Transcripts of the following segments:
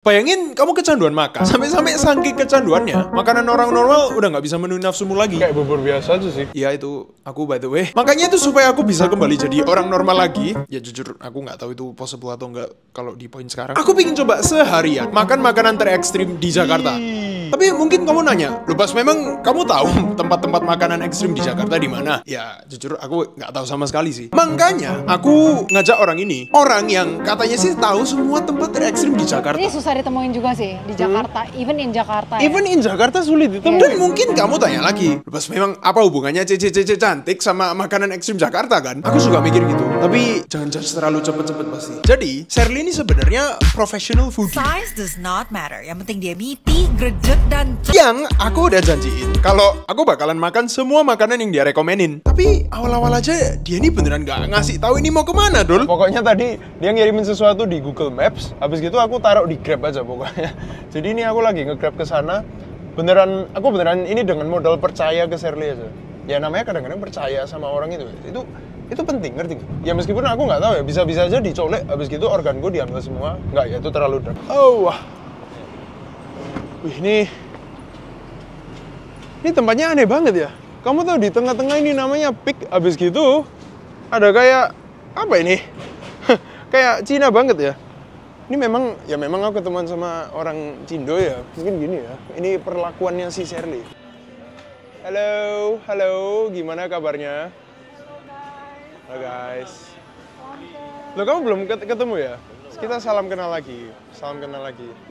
Bayangin kamu kecanduan makan, sampai saking kecanduannya, makanan orang normal udah nggak bisa menuhin nafsumu lagi. Kayak bubur biasa aja sih. Iya itu, aku by the way. Makanya itu supaya aku bisa kembali jadi orang normal lagi. Ya jujur, aku nggak tahu itu possible atau nggak kalau di poin sekarang. Aku pingin coba seharian makan makanan terekstrim di Jakarta. Tapi mungkin kamu nanya, loh Bas, memang kamu tahu tempat-tempat makanan ekstrim di Jakarta di mana? Ya jujur aku nggak tahu sama sekali sih. Makanya aku ngajak orang ini, orang yang katanya sih tahu semua tempat terekstrim di Jakarta. Ini susah ditemuin juga sih di Jakarta, even in Jakarta. Even in Jakarta sulit ditemuin. Dan mungkin kamu tanya lagi, Bas, memang apa hubungannya cece-cece cantik sama makanan ekstrim Jakarta kan? Aku suka mikir gitu. Tapi jangan judge terlalu cepet-cepet pasti. Jadi, Sherly ini sebenarnya professional foodie. Size does not matter. Yang penting dia meaty, gredeg, dan Yang aku udah janjiin kalau aku bakalan makan semua makanan yang dia rekomenin. Tapi awal-awal aja dia ini beneran gak ngasih tahu ini mau kemana, Dul. Pokoknya tadi dia ngirimin sesuatu di Google Maps, habis gitu aku taruh di Grab aja pokoknya. Jadi ini aku lagi nge-Grab ke sana. Aku beneran ini dengan modal percaya ke Sherly aja. Ya namanya kadang-kadang percaya sama orang itu penting, ngerti gak? Ya meskipun aku nggak tahu ya, bisa-bisa aja dicolek, habis gitu organ gue diambil semua. Nggak, ya itu terlalu dark. Oh, wah. Wih, ini tempatnya aneh banget ya. Kamu tahu di tengah-tengah ini namanya Peak, habis gitu ada kayak apa ini? Kayak Cina banget ya. Ini memang aku ketemuan sama orang Cindo ya. Mungkin gini ya. Ini perlakuannya si Sherly. Halo, gimana kabarnya? Halo guys. Loh, kamu belum ketemu ya? Kita salam kenal lagi.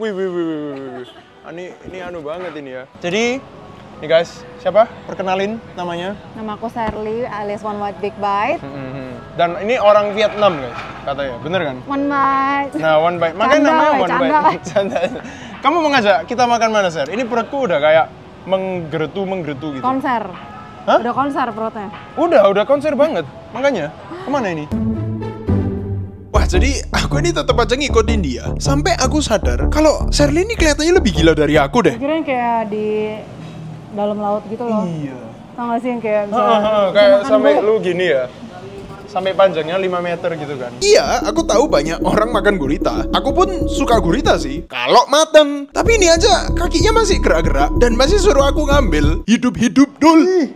Wih. Ini anu banget ini ya. Jadi, nih guys, siapa? Perkenalin namanya. Nama aku Sherly alias One Bite Big Bite. Dan ini orang Vietnam guys, katanya. Bener kan? One Bite. Nah, One Bite. Makanya namanya One Bite. Canda. Kamu mau ngajak kita makan mana, Sher? Ini perutku udah kayak menggerutu gitu. Konser. Hah? Udah konser perutnya. Udah konser banget. Makanya, kemana ini? Wah, jadi aku ini tetap aja ngikutin dia. Sampai aku sadar kalau Sherly ini kelihatannya lebih gila dari aku deh. Kirain kayak di dalam laut gitu loh. Iya. Tau gak sih yang kayak bisa kayak makan sampai bu. lu gini ya. Sampai panjangnya 5 meter gitu kan. Iya, aku tahu banyak orang makan gurita. Aku pun suka gurita sih, kalau mateng. Tapi ini aja kakinya masih gerak-gerak dan masih suruh aku ngambil. Hidup-hidup, Dul. Ih.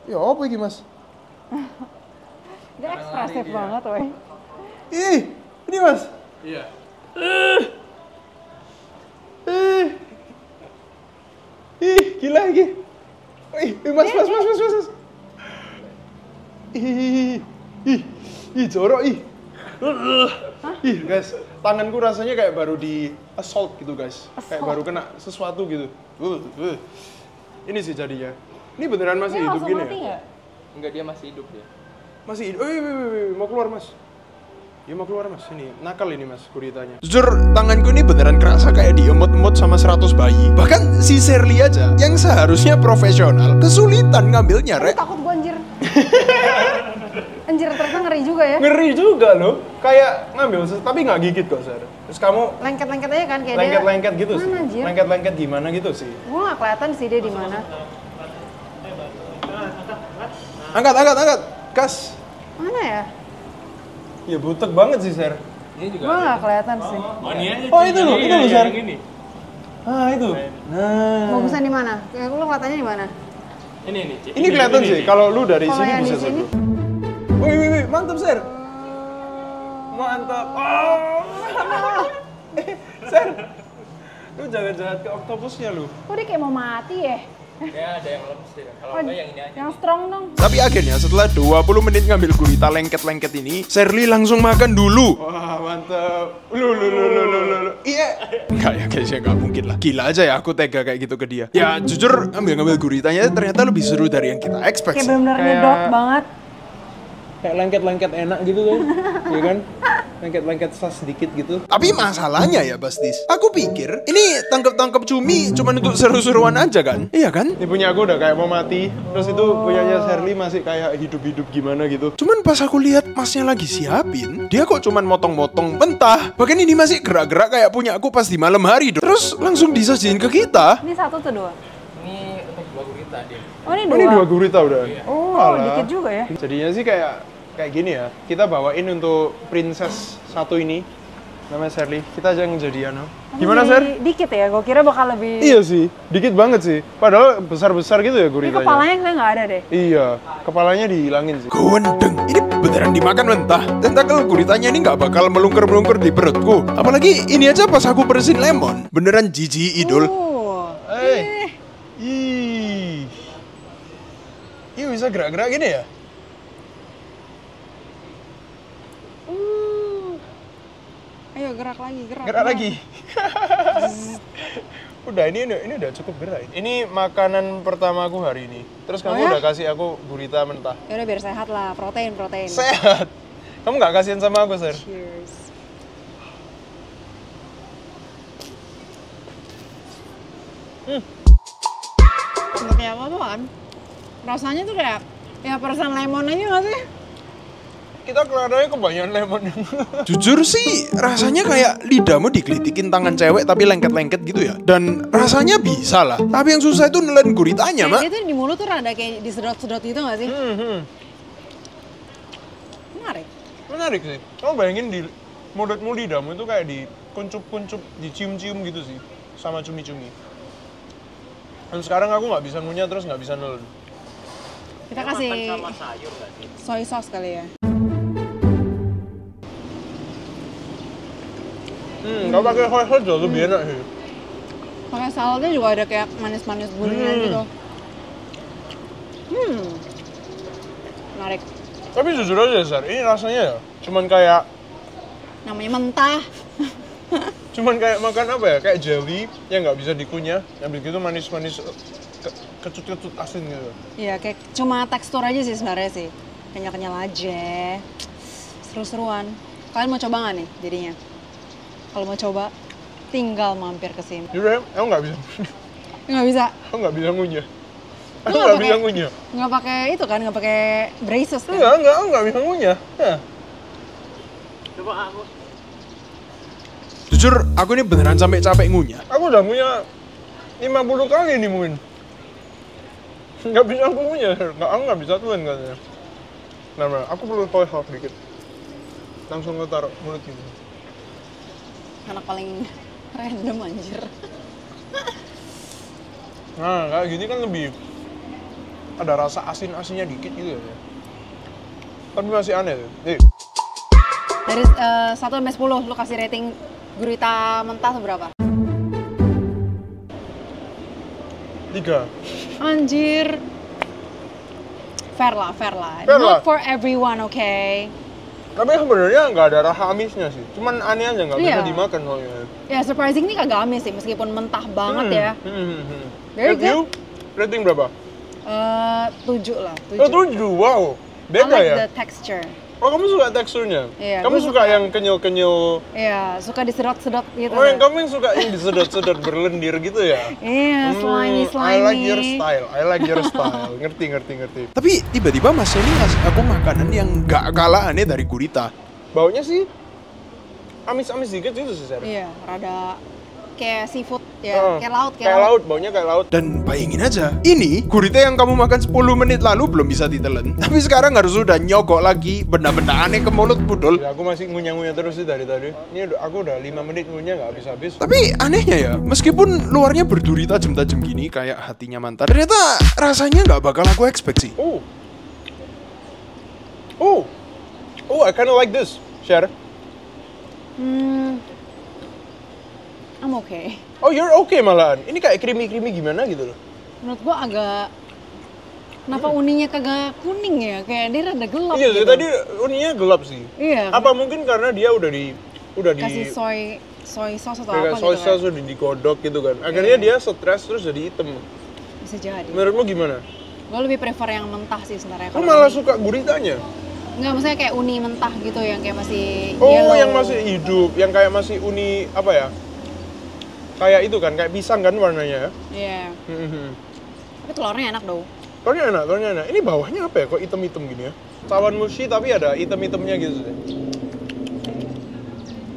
Ya apa ini, Mas? Dia ekspresif banget, woy. Ih, ini Mas. Iya. Ih, gila lagi. Mas. Ih, jorok ih. Ih, guys, tanganku rasanya kayak baru di assault gitu, guys. Kayak baru kena sesuatu gitu. Ini sih jadinya. Ini beneran masih hidup gini ya? Enggak, dia masih hidup ya. Masih hidup. Mau keluar, Mas. Ya mau keluar, Mas. Ini nakal ini, Mas, guritanya. Jujur, tanganku ini beneran kerasa kayak diemut-emut sama 100 bayi. Bahkan si Sherly aja, yang seharusnya profesional, kesulitan ngambilnya, Aku Rek. takut gue anjir. Anjir, ternyata ngeri juga ya. Ngeri juga loh. Kayak ngambil, tapi nggak gigit kok, Sar. Terus kamu Lengket-lengket aja kan kayak lengket-lengket gitu sih. Mana anjir? Lengket-lengket gimana gitu sih. Gue gak kelihatan sih dia di mana. Angkat. Kas. Mana ya? Ya butek banget sih, Sar. Ini juga. Gue gak kelihatan sih. Oh, itu loh, Sar. Ah, itu. Nah. Bagusnya di mana? Kayak lu katanya di mana? Ini. Ini kelihatan sih kalau lu dari Kalau sini yang di bisa sini? satu. Wih, mantap, Sar. Mantap. Oh. Sar. Lu jangan jahat ke oktopusnya lu. Kok dia kayak mau mati ya? Kayak ada yang lemes deh. Kalau enggak yang ini aja. Yang strong dong. Tapi akhirnya setelah 20 menit ngambil gurita lengket-lengket ini, Sherly langsung makan dulu. Wah, mantap. Lu. Iya. Enggak ya guys, ya nggak mungkin lah. Gila aja ya aku tega kayak gitu ke dia. Ya jujur, ngambil guritanya ternyata lebih seru dari yang kita expect. Kayak bener-bener ngedot banget. Kayak lengket-lengket enak gitu kan. Iya kan? Lengket-lengket sas sedikit gitu. Tapi masalahnya ya Bastis, aku pikir ini tangkap cumi cuma untuk seru-seruan aja kan? Iya kan? Ini punya aku udah kayak mau mati. Terus itu punyanya Sherly masih kayak hidup-hidup gimana gitu. Cuman pas aku lihat masnya lagi siapin, dia kok cuman motong-motong mentah. Bahkan ini masih gerak-gerak kayak punya aku pas di malam hari. Terus langsung disajiin ke kita. Ini satu tuh dua. Ini untuk 2 gurita dia. Oh ini Oh, dua. ini 2 gurita udah. Oh, alah. dikit juga ya. Jadinya sih kayak gini ya. Kita bawain untuk princess satu ini Namanya Sherly. Kita aja yang jadian. Gimana, Jadi Sher? Dikit ya, gue kira bakal lebih... Iya sih, dikit banget sih. Padahal besar-besar gitu ya Ini guritanya. kepalanya kayak nggak ada deh. Iya, kepalanya dihilangin sih. Gondeng, ini beneran dimakan mentah. Tentakel guritanya ini nggak bakal melungker-melungker di perutku. Apalagi ini aja pas aku bersihin lemon. Beneran jijik idol. Ih. Ih, bisa gerak-gerak gini ya? Ayo gerak lagi, gerak. Gerak lagi. Udah, ini udah cukup gerak. Ini makanan pertamaku hari ini. Terus kamu ya? udah kasih aku gurita mentah. Ya udah biar sehat lah, protein. Sehat. Kamu nggak kasihan sama aku, Sir? Cheers. Nggak kayak apa-apa kan? Rasanya tuh kayak ya perasaan lemon aja nggak sih? Kita kelihatannya kebanyakan lemon. Jujur sih, rasanya kayak lidahmu digelitikin tangan cewek tapi lengket-lengket gitu ya. Dan rasanya bisa lah. Tapi yang susah itu nelen guritanya, Mak. Kayak dia tuh di mulut tuh rada kayak disedot-sedot gitu nggak sih? Menarik. Menarik sih. Kamu bayangin di mulutmu lidahmu itu kayak di kuncup-kuncup, dicium-cium gitu sih. Sama cumi-cumi. Dan sekarang aku nggak bisa ngunyah terus nggak bisa nelen. Kita kasih sama sayur nggak sih? soy sauce kali ya. Kalau pakai soy sauce jauh lebih enak sih. Pakai saladnya juga ada kayak manis-manis gurihnya gitu. Menarik. Tapi jujur aja, Sar, ini rasanya ya cuman kayak Namanya makan apa ya? Kayak jelly yang nggak bisa dikunyah. Habis gitu manis-manis kecut-kecut asin gitu. Iya, kayak cuma tekstur aja sih sebenarnya sih. Kenyal-kenyal aja. Seru-seruan. Kalian mau coba nggak nih jadinya? Kalau mau coba, tinggal mampir ke sini. Jujur ya, aku nggak bisa. Nggak bisa. Aku nggak bisa ngunyah. Aku Lu nggak bisa ngunyah. Nggak pakai itu kan, nggak pakai braces kan? Enggak, aku nggak bisa ngunyah. Ya. Coba aku. Jujur, aku ini beneran sampai capek ngunyah. Aku udah ngunyah 50 kali nih mungkin. Nggak bisa aku ngunyah, aku nggak bisa tuan katanya. Nah, aku perlu soy sauce dikit. Langsung gue taruh mulut gitu. Anak paling random anjir. Nah, kayak gini kan lebih ada rasa asin-asinnya dikit gitu ya. Tapi masih aneh tuh. Dari 1 sampai 10, lu kasih rating gurita mentah seberapa? 3. Anjir. Fair lah. Fair Not lah. for everyone, okay? Tapi sebenarnya nggak ada rasa amisnya sih. Cuman aneh aja nggak bisa Iya. dimakan soalnya. Ya, surprising nih kagak amis sih, meskipun mentah banget ya. Very Rate you? good. Rating berapa? 7 lah, 7. Oh, 7. Wow. I Beda like ya? the texture. Oh, kamu suka teksturnya? Iya, Kamu gua suka suka. yang kenyal-kenyal. Iya, suka disedot-sedot gitu. Oh, yang kamu yang suka yang disedot-sedot berlendir gitu ya? Iya, slimy. I like your style. Ngerti. Tapi tiba-tiba Mas Shelly ngasih aku makanan yang gak kalah aneh dari gurita. Baunya sih amis-amis dikit gitu sih, Sar. Iya, rada kayak seafood ya, kayak laut. Kayak laut, baunya kayak laut. Dan bayangin aja, ini gurita yang kamu makan 10 menit lalu belum bisa ditelan. Tapi sekarang harus udah nyogok lagi benda-benda aneh ke mulut budol. Ya, aku masih ngunyah-ngunyah terus sih dari tadi. Aku udah 5 menit ngunyah nggak habis-habis. Tapi anehnya ya, meskipun luarnya berduri tajam-tajam gini kayak hatinya mantan, ternyata rasanya nggak bakal aku expect sih. I kinda like this, Share. I'm okay. Oh, you're okay malahan. Ini kayak creamy-creamy gimana gitu loh. Menurut gua agak kenapa uninya kagak kuning ya? Kayak dia rada gelap Iya, gitu. tadi uninya gelap sih. Iya. Apa mungkin karena dia udah kasih soy sauce atau kayak apa soy gitu sauce kan? udah digodok gitu kan. Akhirnya dia stres terus jadi hitam. Bisa jadi. Menurutmu gimana? Gua lebih prefer yang mentah sih sebenarnya. Kamu kalau malah uni. suka guritanya? Enggak, maksudnya kayak uni mentah gitu yang kayak masih Oh, yellow. yang masih hidup, yang kayak masih uni apa ya? Kayak itu kan, kayak pisang kan warnanya ya. Iya. Tapi telurnya enak dong. Telurnya enak. Ini bawahnya apa ya? Kok hitam-hitam gini ya? Cawan mushi tapi ada hitam-hitamnya gitu sih.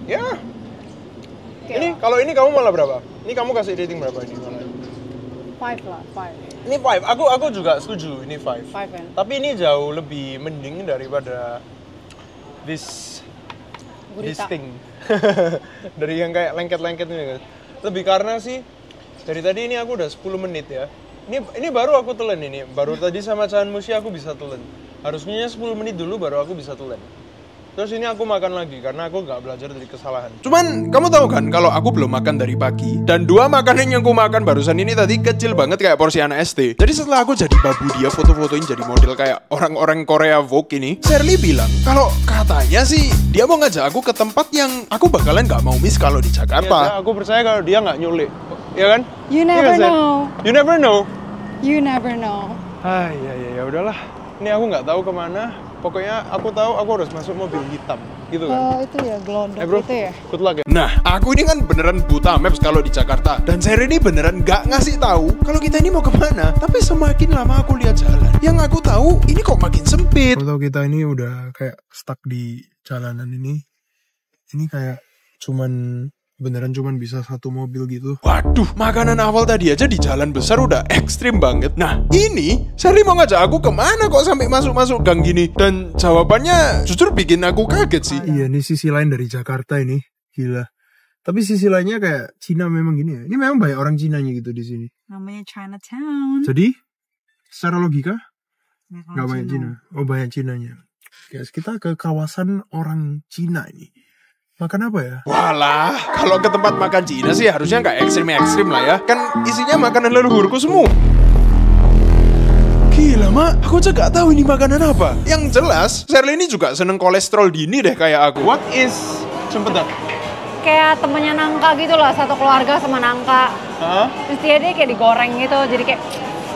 Ya. Oke Ini lah. kalau ini kamu malah berapa? Ini kamu kasih rating berapa ini malah? 5 lah, 5. Ini 5. Aku juga setuju ini 5. 5 kan? Tapi ini jauh lebih mending daripada this Gurita. distinct. Dari yang kayak lengket-lengket ini guys. Lebih karena sih dari tadi ini aku udah 10 menit ya. Ini baru aku telan ini. Baru tadi sama Chan Mushi aku bisa telan. Harusnya 10 menit dulu baru aku bisa telan. Terus ini aku makan lagi karena aku nggak belajar dari kesalahan. Cuman kamu tahu kan kalau aku belum makan dari pagi dan dua makanan yang aku makan barusan ini tadi kecil banget kayak porsi anak SD. Jadi setelah aku jadi babu dia foto-fotoin jadi model kayak orang-orang Korea Vogue ini, Shirley bilang kalau katanya sih dia mau ngajak aku ke tempat yang aku bakalan nggak mau miss kalau di Jakarta. Ya, aku percaya kalau dia nggak nyulik, ya kan? You Iya never kan, Sir? know. You never know. You never know. Ah ya udahlah. Ini aku nggak tahu kemana. Pokoknya aku tahu aku harus masuk mobil hitam, gitu kan? Oh, itu ya gelondong Bro, itu ya. good luck ya. Nah, aku ini kan beneran buta maps kalau di Jakarta. Dan saya ini beneran nggak ngasih tahu kalau kita ini mau kemana. Tapi semakin lama aku lihat jalan, yang aku tahu ini kok makin sempit. Aku tahu kita ini udah kayak stuck di jalanan ini. Ini kayak beneran cuman bisa satu mobil gitu. Waduh, makanan awal tadi aja di jalan besar udah ekstrim banget. Nah, ini Sherly mau ngajak aku kemana kok sampai masuk-masuk gang gini? Dan jawabannya jujur bikin aku kaget sih. Iya, ini sisi lain dari Jakarta ini. Gila. Tapi sisi lainnya kayak Cina memang gini ya. Ini memang banyak orang Cinanya gitu di sini. Namanya Chinatown. Jadi, secara logika Nggak nggak banyak Cina. Oh, banyak Cinanya. Guys, kita ke kawasan orang Cina ini. Makan apa ya? Walah, kalau ke tempat makan Cina sih harusnya nggak ekstrim-ekstrim lah ya. Kan isinya makanan leluhurku semua. Gila, Mak. Aku juga gak tahu ini makanan apa. Yang jelas, Shirley ini juga seneng kolesterol dini deh kayak aku. What is cempedak? Kayak temennya nangka gitu lah, satu keluarga sama nangka. Hah? Terus dia kayak digoreng gitu, jadi kayak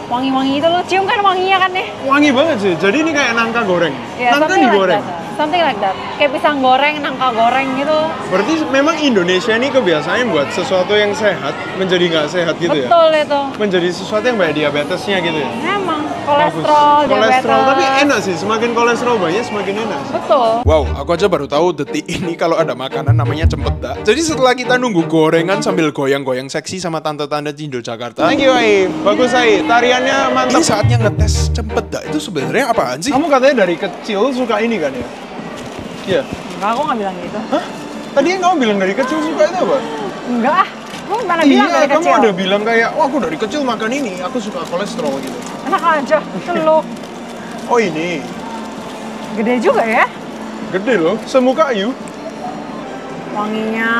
wangi-wangi gitu loh. Cium kan wanginya kan nih? Wangi banget sih. Jadi ini kayak nangka goreng. Ya, Nangka something digoreng. Like that. Something like that. Kayak pisang goreng, nangka goreng gitu. Berarti memang Indonesia ini kebiasaannya buat sesuatu yang sehat menjadi nggak sehat gitu ya? Betul itu. Menjadi sesuatu yang banyak diabetesnya gitu ya? Emang kolesterol, Bagus. Kolesterol, diabetes. tapi enak sih. Semakin kolesterol banyak, semakin enak sih. Betul. Wow, aku aja baru tahu detik ini kalau ada makanan namanya cempedak. Jadi setelah kita nunggu gorengan sambil goyang-goyang seksi sama tante-tante Cindo Jakarta, Thank you, Ai. Bagus, Ai. Tariannya mantap. ini saatnya ngetes cempedak itu sebenarnya apaan sih? Kamu katanya dari kecil suka ini kan ya? Iya. Enggak, aku nggak bilang gitu. Hah? Tadi yang kamu bilang dari kecil suka itu apa? Enggak ah. Aku mana bilang Iya, dari kamu kecil. ada bilang kayak, oh aku dari kecil makan ini, aku suka kolesterol gitu. Enak aja, celuk. Oh ini, Gede juga ya. gede loh, semuka ayu. Wanginya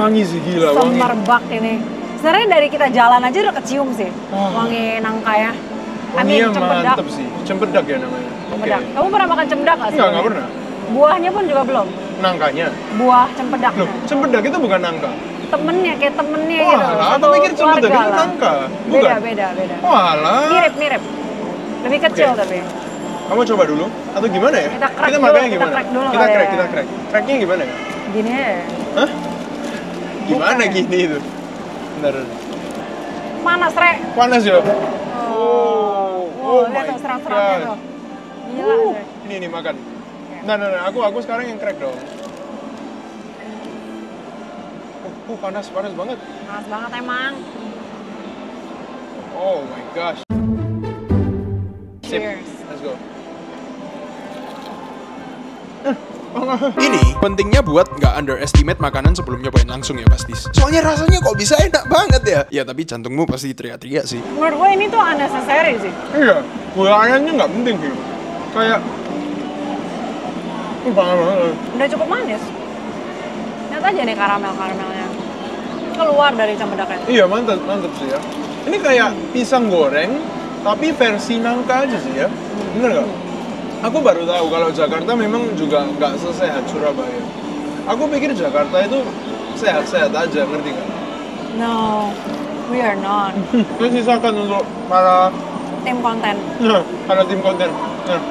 Wangi sih gila, wangi. semerbak ini. Sebenarnya dari kita jalan aja udah kecium sih. Oh. Wangi nangka ya. Wanginya cempedak. mantep sih, cempedak ya namanya. Cempedak. Oke. Kamu pernah makan cempedak nggak sih? Enggak pernah. Buahnya pun juga belum. Nangkanya. Buah cempedak. Loh, cempedak itu bukan nangka. Temennya kayak temennya Wah, gitu. lah, Satu aku pikir cempedak keluarga itu lah. nangka. Bukan? Beda. Walah. Mirip. Lebih kecil Oke. tapi. Kamu coba dulu atau gimana ya? Kita crack makannya dulu, kita gimana? crack dulu Kita kali crack, ya. kita crack. Cracknya gimana ya? Gini ya. Hah? Gimana Bukan. gini itu? Bentar. Panas, Rek. Panas ya? Oh, lihat tuh serang-serangnya tuh. Gila, Rek. Ini makan. Nah, aku sekarang yang crack dong. Panas banget. Panas banget emang. Oh my gosh. Sip. Cheers. Let's go. Ini pentingnya buat nggak underestimate makanan sebelum nyobain langsung ya pasti. Soalnya rasanya kok bisa enak banget ya. Ya tapi jantungmu pasti teriak-teriak sih. Menurut gue ini tuh unnecessary sih. Iya, gulanya nggak penting sih. Kayak banget. Udah cukup manis. Lihat aja nih karamel-karamelnya. Keluar dari cempedaknya. Iya, mantap sih ya. Ini kayak pisang goreng, tapi versi nangka aja sih ya. Bener nggak? Aku baru tahu kalau Jakarta memang juga nggak sesehat Surabaya. Aku pikir Jakarta itu sehat-sehat aja, ngerti nggak? No, we are not. Itu sisakan untuk para Tim konten. tim konten. Nah,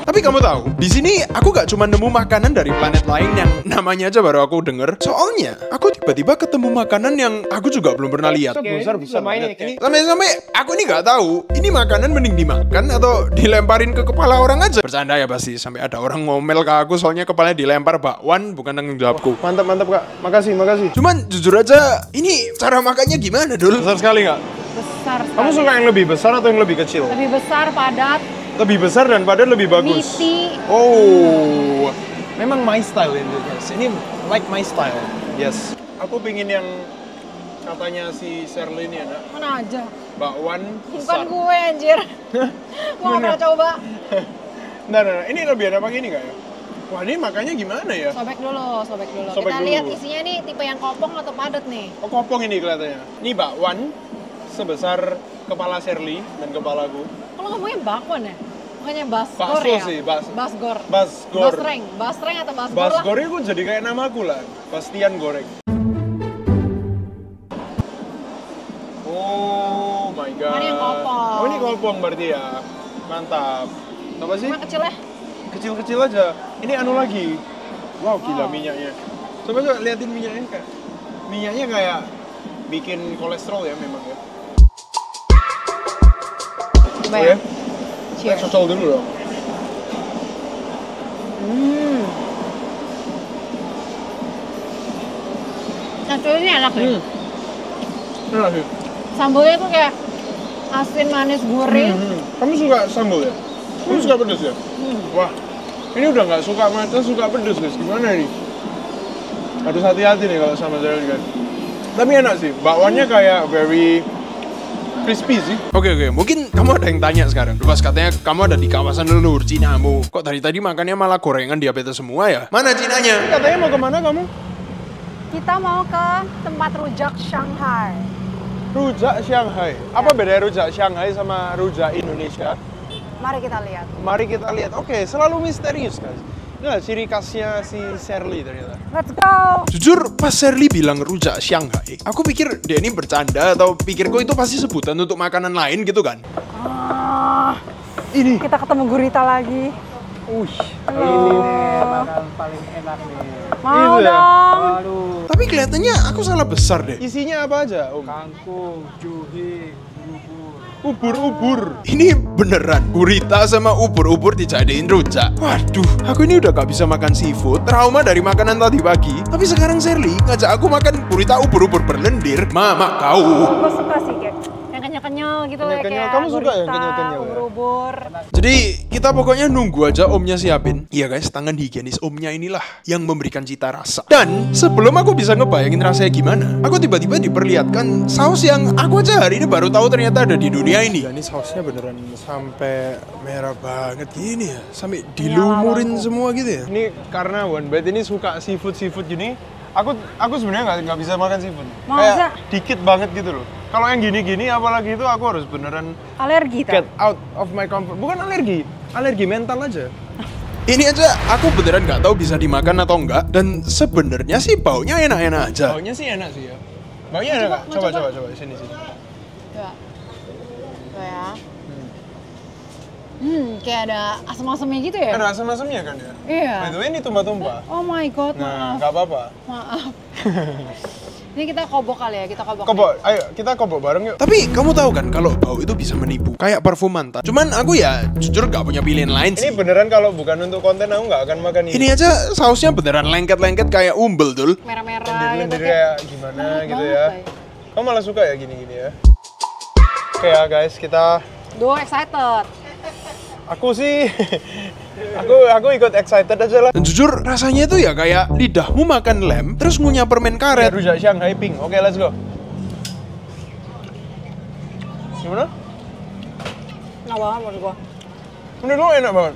Tapi kamu tahu, di sini aku gak cuma nemu makanan dari planet lain yang namanya aja baru aku denger. Soalnya, aku tiba-tiba ketemu makanan yang aku juga belum pernah lihat. besar banget. Ini Sampai-sampai aku ini gak tahu, ini makanan mending dimakan atau dilemparin ke kepala orang aja. Bercanda ya pasti, sampai ada orang ngomel ke aku soalnya kepalanya dilempar bakwan, bukan tanggung jawabku. mantap Kak. Makasih. Cuman jujur aja, ini cara makannya gimana dul? Besar sekali nggak? Besar sekali. Kamu suka yang lebih besar atau yang lebih kecil? Lebih besar, padat, Lebih besar dan padat lebih bagus. meaty. Oh, memang my style ini guys. Ini like my style. Yes. Aku pingin yang katanya si Shirley ini enak. Mana aja? Bakwan Bukan besar. gue anjir. Gue gak pernah coba. Nah, ini lebih enak pakai ini nggak ya? Wah, ini makannya gimana ya? Sobek dulu. Sobek Kita dulu. lihat isinya nih tipe yang kopong atau padat nih. Oh, kopong ini kelihatannya. Ini bakwan sebesar kepala Shirley dan kepalaku. Kalau ngomongnya bakwan ya? Bukannya basgor Bakso ya? sih, Basgor. Basgor. Basreng atau basgor lah. Basgor itu jadi kayak namaku lah. Bastian goreng. Oh my god. Mana yang kopong? Oh, ini kopong berarti ya. Mantap. Apa sih? Cuma kecil ya? Kecil-kecil aja. Ini anu lagi. Wow, gila minyak. Coba liatin minyaknya kayak. Minyaknya kayak bikin kolesterol ya memang ya. Coba Oh ya. ya. Cheers. Cocol dulu dong. Nah, ini enak nih. Enak sih. Sambalnya tuh kayak asin, manis, gurih. Kamu suka sambal ya? Kamu suka pedas ya? Wah, ini udah nggak suka macam, suka pedas guys. Gimana ini? Harus hati-hati nih kalau sama Shirley guys. Tapi enak sih, bakwannya kayak very crispy sih. Oke, mungkin kamu ada yang tanya sekarang. Pas katanya kamu ada di kawasan leluhur Cinamu. Kok tadi makannya malah gorengan diabetes semua ya? Mana Cinanya? Katanya mau kemana kamu? Kita mau ke tempat rujak Shanghai. Rujak Shanghai. Apa beda rujak Shanghai sama rujak Indonesia? Mari kita lihat. Mari kita lihat. Oke, selalu misterius guys. Nah, ciri khasnya si Shirley ternyata. Let's go. Jujur, pas Shirley bilang rujak Shanghai, aku pikir dia ini bercanda atau pikirku itu pasti sebutan untuk makanan lain gitu kan? Ini. Kita ketemu gurita lagi. Ini nih makanan paling enak nih. Mau Itu ya? dong. Waduh, Tapi kelihatannya aku salah besar deh. Isinya apa aja, Om? kangkung, juhi, bubur. Ubur-ubur. Ini beneran gurita sama ubur-ubur dijadiin rujak. Waduh, aku ini udah gak bisa makan seafood, trauma dari makanan tadi pagi. Tapi sekarang Shirley ngajak aku makan gurita ubur-ubur berlendir. Mama kau. Gue suka sih kayak yang kenyal-kenyal gitu ya, Kenyal-kenyal. kayak Kamu suka yang gurita, kenyal-kenyal ya? ubur-ubur. Jadi kita pokoknya nunggu aja omnya siapin. Iya guys, tangan higienis omnya inilah yang memberikan cita rasa. Dan sebelum aku bisa ngebayangin rasanya gimana, aku tiba-tiba diperlihatkan saus yang aku aja hari ini baru tahu ternyata ada di dunia ini. Ini sausnya beneran sampai merah banget gini ya. Sampai dilumurin semua gitu ya. Ini karena One Bite ini suka seafood gitu. Aku sebenarnya nggak bisa makan seafood. Masa? Kayak dikit banget gitu loh. Kalau yang gini-gini apalagi itu aku harus beneran Alergi get tak? out of my comfort. Bukan alergi mental aja. Ini aja aku beneran nggak tahu bisa dimakan atau enggak. Dan sebenarnya sih baunya enak-enak aja. Baunya sih enak sih ya. Baunya enak nggak? Coba. Coba sini. Coba. Coba ya. Kayak ada asam-asamnya gitu ya? Ada asam-asamnya kan ya? Iya. By the way ini tumpah-tumpah. Oh my god, Nah, maaf. nggak apa-apa. Maaf. Ini kita kobok kali ya, kita kobok. Kobok, ayo kita kobok bareng yuk. Tapi kamu tahu kan kalau bau itu bisa menipu. Kayak parfum mantan. Cuman aku ya jujur gak punya pilihan lain Ini sih. beneran kalau bukan untuk konten aku nggak akan makan ini. Ini aja sausnya beneran lengket-lengket kayak umbel dul. Merah-merah Lendir-lendir gitu. kayak gimana Enak gitu banget, ya. Bay. Kamu malah suka ya gini-gini ya. Oke ya guys, kita Duh, excited. aku sih aku ikut excited aja lah. Dan jujur rasanya itu ya kayak lidahmu makan lem terus ngunyah permen karet. Rujak Shanghai pink. Oke, let's go. Gimana? Enak banget menurut gua. Menurut lo enak banget.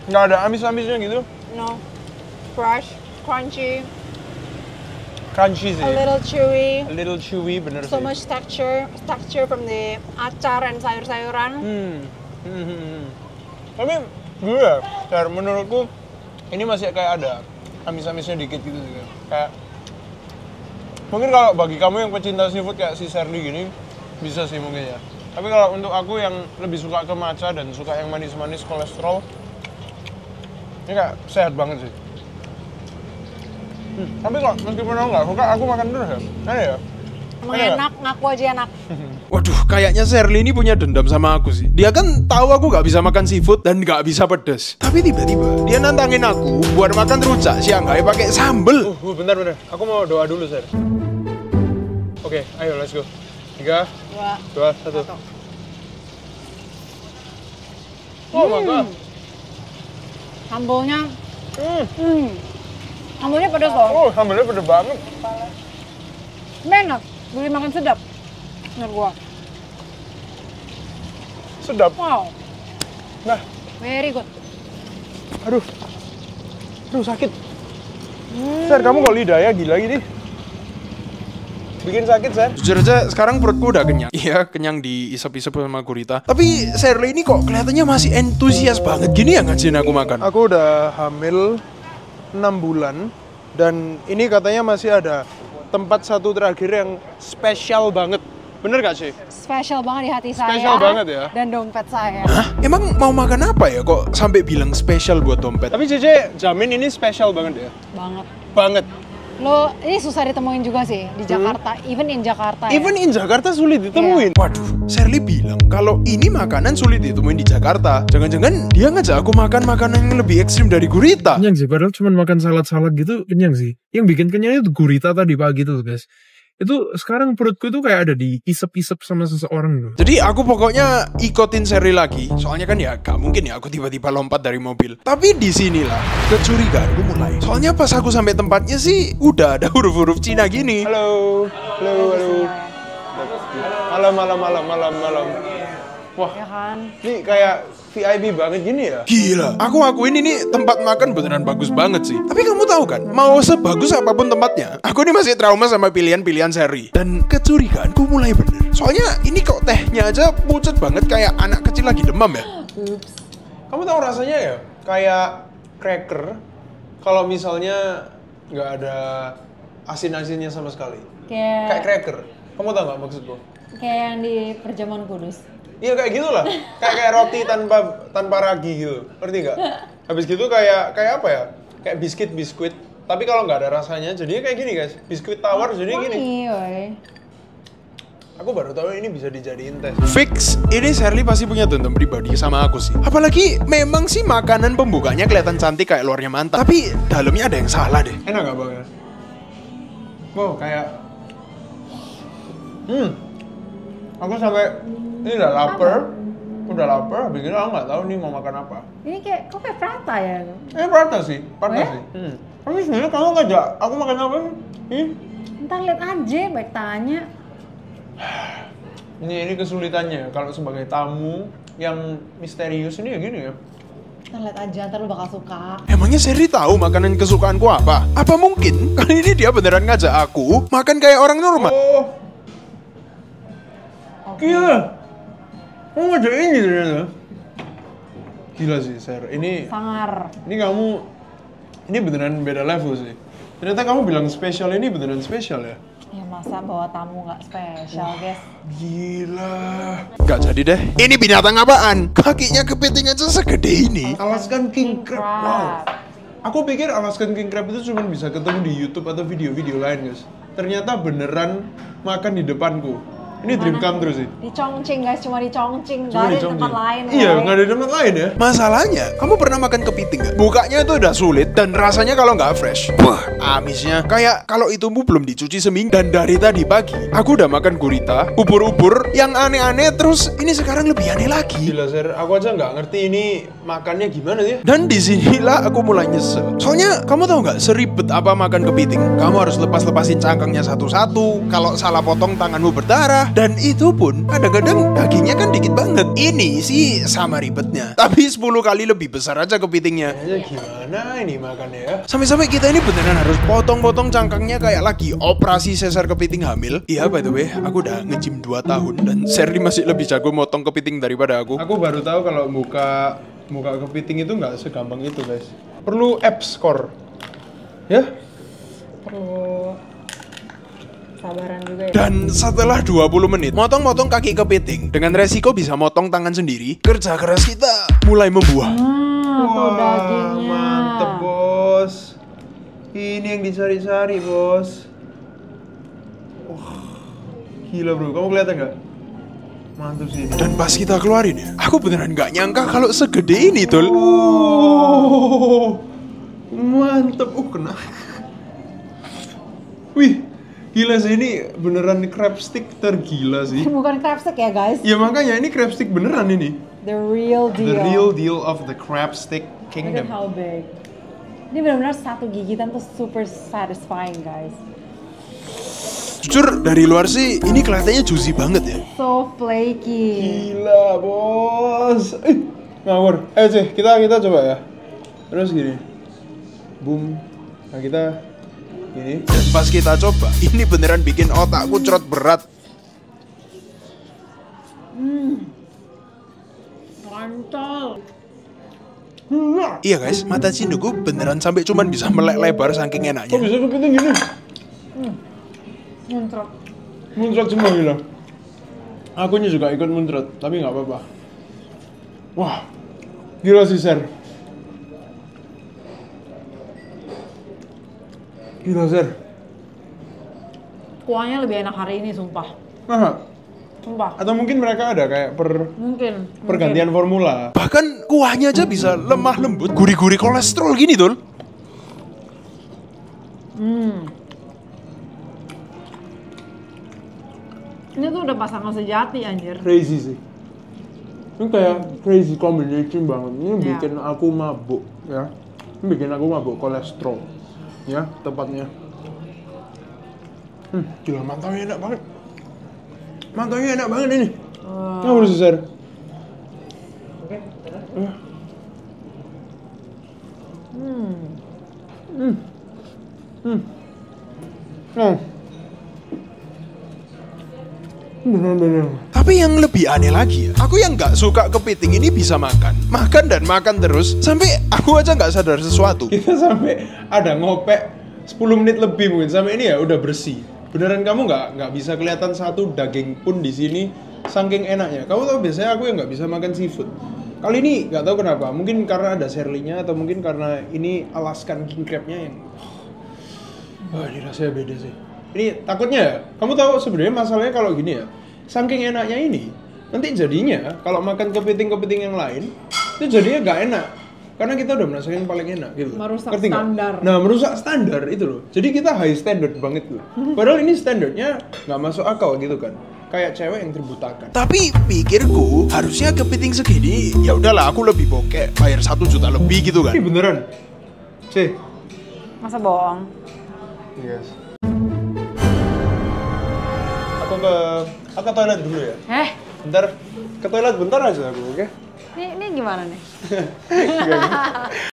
Nggak ada amis-amisnya gitu. No. Fresh, crunchy, Crunchy sih. a little chewy. A little chewy, bener So sih. much texture from the acar and sayur-sayuran. Tapi gue ya, Char, menurutku ini masih kayak ada amis-amisnya dikit gitu sih. Kayak mungkin kalau bagi kamu yang pecinta seafood kayak si Shirley gini bisa sih mungkin ya. Tapi kalau untuk aku yang lebih suka ke matcha dan suka yang manis-manis kolesterol, ini kayak sehat banget sih. Tapi kok meskipun aku nggak suka, aku makan terus ya. Enak ya? Emang Enak. enak, ngaku aja enak. Waduh, kayaknya Shirley ini punya dendam sama aku sih. Dia kan tahu aku gak bisa makan seafood dan gak bisa pedes. Tapi tiba-tiba dia nantangin aku buat makan rujak Shanghai pakai sambel. Bentar. Aku mau doa dulu, Sir. Oke, ayo let's go. 3, 2, 1. Oh, mantap. Sambalnya Sambelnya pedas loh. Oh, sambelnya pedes banget. Enak, boleh makan sedap. Menurut gua. Sedap. Wow, Nah, very good. aduh. Aduh, sakit. Ser, kamu kok lidahnya gila gini? Bikin sakit, Ser. Jujur aja sekarang perutku udah kenyang. Iya, kenyang diisep-isep sama gurita. Tapi Shirley ini kok kelihatannya masih antusias banget gini ya ngajakin aku makan. Aku udah hamil 6 bulan dan ini katanya masih ada tempat satu terakhir yang spesial banget. Bener gak sih? Spesial banget di hati saya. Spesial banget ya. Dan dompet saya. Hah? Emang mau makan apa ya kok sampai bilang spesial buat dompet? Tapi Cece jamin ini spesial banget ya. Banget. Banget. Lo, ini susah ditemuin juga sih di Jakarta. Even in Jakarta ya. Even in Jakarta sulit ditemuin. Waduh, Shirley bilang kalau ini makanan sulit ditemuin di Jakarta. Jangan-jangan dia ngajak aku makan makanan yang lebih ekstrim dari gurita. Kenyang sih, padahal cuma makan salad-salad gitu kenyang sih. Yang bikin kenyang itu gurita tadi pagi tuh guys. Itu sekarang perutku tuh kayak ada diisep-isep sama seseorang loh. Jadi aku pokoknya ikutin Shirley lagi. Soalnya kan ya gak mungkin ya aku tiba-tiba lompat dari mobil. Tapi disinilah kecurigaanku mulai. Soalnya pas aku sampai tempatnya sih udah ada huruf-huruf Cina gini. Halo. Malam. Wah, Ya kan? ini kayak VIP banget gini ya. Gila, aku akuin ini tempat makan beneran bagus banget sih. Tapi kamu tahu kan, mau sebagus apapun tempatnya, aku ini masih trauma sama pilihan-pilihan Shirley. Dan kecurigaanku mulai bener. Soalnya ini kok tehnya aja pucet banget kayak anak kecil lagi demam ya. Kamu tahu rasanya ya? Kayak cracker kalau misalnya nggak ada asin-asinnya sama sekali. Kayak cracker. Kamu tahu nggak maksudku? Kayak yang di Perjamuan Kudus. Iya kayak gitulah. Kayak roti tanpa ragi gitu. Ngerti nggak? Habis gitu kayak apa ya? Kayak biskuit. Tapi kalau nggak ada rasanya, jadinya kayak gini guys. Biskuit tawar jadi gini. Iya. Aku baru tahu ini bisa dijadiin tes. Fix, ini Shirley pasti punya dendam pribadi sama aku sih. Apalagi memang sih makanan pembukanya kelihatan cantik kayak luarnya mantap. Tapi dalamnya ada yang salah deh. Enak nggak bang ya? Wow kayak. Aku sampai ini udah lapar. Habis itu aku nggak tahu nih mau makan apa. Ini kok kayak prata ya? Prata sih. Oh ya? Sih. Tapi sebenarnya kamu ngajak aku makan apa? Ntar lihat aja, baik tanya. Ini kesulitannya kalau sebagai tamu yang misterius ini ya gini ya. Ntar lihat aja, ntar lu bakal suka. Emangnya Shirley tahu makanan kesukaanku apa? Apa mungkin kali ini dia beneran ngajak aku makan kayak orang normal? Oh. Gila. Kamu ngajak ini ternyata. Gila sih, Ser. Ini Sangar. ini beneran beda level sih. Ternyata kamu bilang spesial ini beneran spesial ya? Ya masa bawa tamu nggak spesial, guys? Gila. Gak jadi deh. Ini binatang apaan? Kakinya kepiting aja segede ini. Alaskan King Crab. Wow. Crab. Aku pikir Alaskan King Crab itu cuma bisa ketemu di YouTube atau video-video lain, guys. Ternyata beneran makan di depanku. Ini dream come true sih. Di Chongqing, guys, cuma di Chongqing, nggak Cuma ada di di tempat Chongqing. lain. Iya, woy. nggak ada di tempat lain ya. Masalahnya, kamu pernah makan kepiting gak? Bukanya itu udah sulit dan rasanya kalau nggak fresh, wah amisnya. Kayak kalau itumu belum dicuci seminggu. Dan dari tadi pagi, aku udah makan gurita, ubur-ubur, yang aneh-aneh. Terus ini sekarang lebih aneh lagi. Gila, Ser. Aku aja nggak ngerti ini makannya gimana ya. Dan disinilah aku mulai nyesel. Soalnya kamu tahu nggak seribet apa makan kepiting? Kamu harus lepas-lepasin cangkangnya satu-satu. Kalau salah potong tanganmu berdarah. Dan itu pun kadang-kadang dagingnya kan dikit banget. Ini sih sama ribetnya. Tapi 10 kali lebih besar aja kepitingnya. Kayaknya gimana ini makannya ya? Sampai-sampai kita ini beneran harus potong-potong cangkangnya kayak lagi operasi sesar kepiting hamil. Iya by the way, aku udah nge-gym 2 tahun dan Shirley masih lebih jago motong kepiting daripada aku. Aku baru tahu kalau muka kepiting itu nggak segampang itu, guys. Perlu apps score. Ya? Perlu sabaran juga ya. Dan setelah 20 menit motong-motong kaki kepiting dengan resiko bisa motong tangan sendiri, kerja keras kita mulai membuah. Tuh dagingnya. Mantep, bos. Ini yang dicari-cari, bos. Wah, gila bro, kamu kelihatan nggak? Mantap sih ini. Dan pas kita keluarin ya, aku beneran gak nyangka kalau segede ini tuh. Oh, mantep. Kena. Wih, gila sih ini beneran crab stick tergila sih. Bukan crab stick ya, guys. Ya makanya ini crab stick beneran ini. The real deal. The real deal of the crab stick Look at kingdom. how big. Ini benar-benar satu gigitan tuh super satisfying guys. Jujur dari luar sih ini kelihatannya juicy banget ya. So flaky. Gila bos. Ngawur. Ayo sih kita coba ya. Terus gini. Boom. Nah kita gini. Dan pas kita coba, ini beneran bikin otakku cerot berat. Mantap. Iya guys, mata cinduku beneran sampai cuman bisa melek lebar saking Kok enaknya. bisa kepiting gini? Muncrat. Muncrat semua gila. Akunya juga ikut muncrat, tapi nggak apa-apa. Wah, gila sih Ser. Gila Ser. Kuahnya lebih enak hari ini sumpah. Nah, Sumpah. atau mungkin mereka ada kayak Mungkin. pergantian formula. Bahkan kuahnya aja bisa lemah lembut, gurih-gurih kolesterol gini Dul. Ini tuh udah pasangan sejati anjir. Crazy sih. Ini kayak crazy combination banget. Ini Ya. bikin aku mabuk ya. Ini bikin aku mabuk kolesterol. Ya, tepatnya. Gila mantapnya enak banget. Mantapnya enak banget ini. Nggak boleh Ser. Bener-bener. Tapi yang lebih aneh lagi ya, aku yang nggak suka kepiting ini bisa makan dan makan terus, sampai aku aja nggak sadar sesuatu. Kita sampai ada ngopek 10 menit lebih mungkin sampai ini ya udah bersih. Beneran kamu nggak bisa kelihatan satu daging pun di sini saking enaknya. Kamu tahu biasanya aku yang nggak bisa makan seafood. Kali ini nggak tahu kenapa. Mungkin karena ada Shirley-nya atau mungkin karena ini Alaskan king crab-nya yang wah ini rasanya beda sih. Ini takutnya ya, kamu tahu sebenarnya masalahnya kalau gini ya, saking enaknya ini, nanti jadinya kalau makan kepiting-kepiting yang lain, itu jadinya nggak enak. Karena kita udah merasakan yang paling enak gitu. Merusak Ngerti nggak? standar. Nah, merusak standar itu loh. Jadi kita high standard banget loh. Padahal ini standarnya nggak masuk akal gitu kan. Kayak cewek yang terbutakan. Tapi pikirku harusnya kepiting segini, ya udahlah aku lebih bokeh, bayar 1 juta lebih gitu kan. Ini beneran. Cih. Masa bohong? Yes. Aku ke toilet dulu ya. Bentar, ke toilet bentar aja aku, oke? Ini gimana nih?